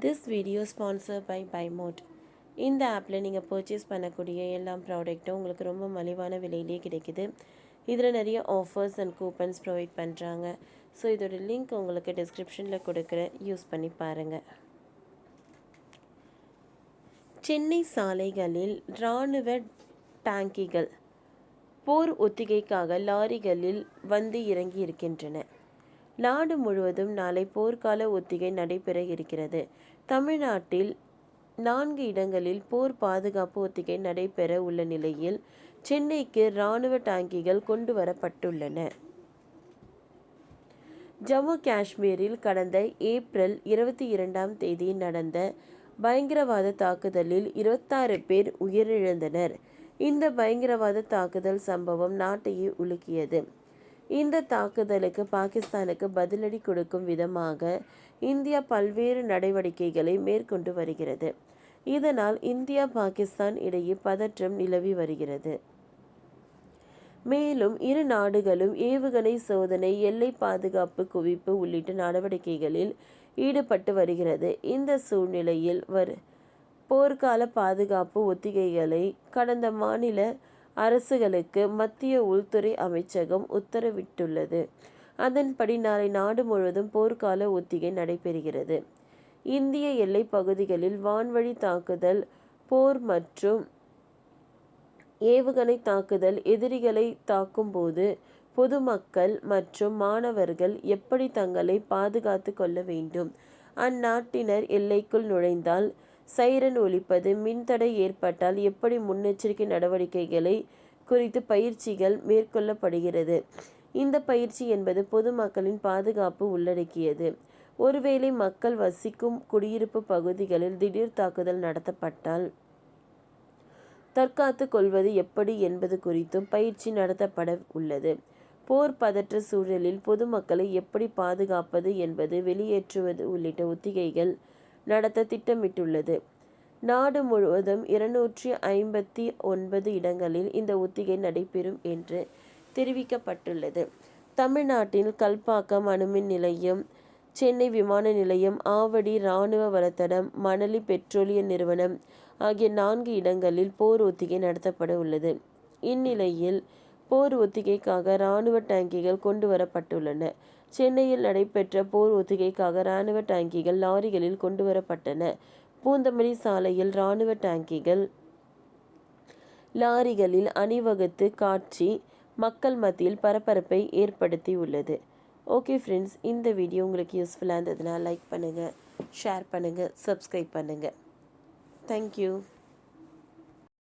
This video sponsored by BuyMode. இந்த ஆப்பில் நீங்கள் பர்ச்சேஸ் பண்ணக்கூடிய எல்லா ப்ராடக்ட்டும் உங்களுக்கு ரொம்ப மலிவான விலையிலே கிடைக்குது. இதில் நிறைய ஆஃபர்ஸ் அண்ட் கூப்பன்ஸ் ப்ரொவைட் பண்ணுறாங்க. ஸோ இதோட லிங்க் உங்களுக்கு டிஸ்கிரிப்ஷனில் கொடுக்குறேன், யூஸ் பண்ணி பாருங்கள். சென்னை சாலைகளில் இராணுவ டாங்கிகள் போர் ஒத்திகைக்காக லாரிகளில் வந்து இறங்கி இருக்கின்றன. நாடு முழுவதும் நாளை போர்க்கால ஒத்திகை நடைபெற இருக்கிறது. தமிழ்நாட்டில் 4 இடங்களில் போர் பாதுகாப்பு ஒத்திகை நடைபெற உள்ள நிலையில் சென்னைக்கு இராணுவ டாங்கிகள் கொண்டு வரப்பட்டுள்ளன. ஜம்மு காஷ்மீரில் கடந்த ஏப்ரல் 22ஆம் தேதி நடந்த பயங்கரவாத தாக்குதலில் 26 பேர் உயிரிழந்தனர். இந்த பயங்கரவாத தாக்குதல் சம்பவம் நாட்டையே உலுக்கியது. இந்த தாக்குதலுக்கு பாகிஸ்தானுக்கு பதிலடி கொடுக்கும் விதமாக இந்தியா பல்வேறு நடவடிக்கைகளை மேற்கொண்டு வருகிறது. இதனால் இந்தியா பாகிஸ்தான் இடையே பதற்றம் நிலவி வருகிறது. மேலும் இரு நாடுகளும் ஏவுகணை சோதனை, எல்லை பாதுகாப்பு குவிப்பு உள்ளிட்ட நடவடிக்கைகளில் ஈடுபட்டு வருகிறது. இந்த சூழ்நிலையில் போர்க்கால பாதுகாப்பு ஒத்திகைகளை கடந்த மாநில அரசுகளுக்கு மத்திய உள்துறை அமைச்சகம் உத்தரவிட்டுள்ளது. அதன்படி நாளை நாடு முழுவதும் போர்க்கால ஒத்திகை நடைபெறுகிறது. இந்திய எல்லை பகுதிகளில் வான்வழி தாக்குதல், போர் மற்றும் ஏவுகணை தாக்குதல், எதிரிகளை தாக்கும்போது பொதுமக்கள் மற்றும் மாணவர்கள் எப்படி தங்களை பாதுகாத்து கொள்ள வேண்டும், அந்நாட்டினர் எல்லைக்குள் நுழைந்தால் சைரன் ஒலிப்பது, மின்தடை ஏற்பட்டால் எப்படி முன்னெச்சரிக்கை நடவடிக்கைகளை குறித்து பயிற்சிகள் மேற்கொள்ளப்படுகிறது. இந்த பயிற்சி என்பது பொதுமக்களின் பாதுகாப்பு உள்ளடக்கியது. ஒருவேளை மக்கள் வசிக்கும் குடியிருப்பு பகுதிகளில் திடீர் தாக்குதல் நடத்தப்பட்டால் தற்காத்து கொள்வது எப்படி என்பது குறித்தும் பயிற்சி நடத்தப்பட உள்ளது. போர் பதற்ற சூழலில் பொதுமக்களை எப்படி பாதுகாப்பது என்பது வெளியேற்றுவது உள்ளிட்ட ஒத்திகைகள் நடத்த திட்டமிட்டுள்ளது. நாடு முழுவதும் 259 இடங்களில் இந்த ஒத்திகை நடைபெறும் என்று தெரிவிக்கப்பட்டுள்ளது. தமிழ்நாட்டில் கல்பாக்கம் அணுமின் நிலையம், சென்னை விமான நிலையம், ஆவடி இராணுவ வழித்தடம், மணலி பெட்ரோலிய நிறுவனம் ஆகிய 4 இடங்களில் போர் ஒத்திகை நடத்தப்பட உள்ளது. இந்நிலையில் போர் ஒத்திகைக்காக இராணுவ டாங்கிகள் கொண்டு வரப்பட்டுள்ளன. சென்னையில் நடைபெற்ற போர் ஒத்திகைக்காக இராணுவ டாங்கிகள் லாரிகளில் கொண்டு வரப்பட்டன. பூந்தமல்லி சாலையில் இராணுவ டாங்கிகள் லாரிகளில் அணிவகுத்து காட்சி மக்கள் மத்தியில் பரபரப்பை ஏற்படுத்தி உள்ளது. ஓகே ஃப்ரெண்ட்ஸ், இந்த வீடியோ உங்களுக்கு யூஸ்ஃபுல்லாக இருந்ததுன்னா லைக் பண்ணுங்கள், ஷேர் பண்ணுங்கள், சப்ஸ்கிரைப் பண்ணுங்கள். தேங்க்யூ.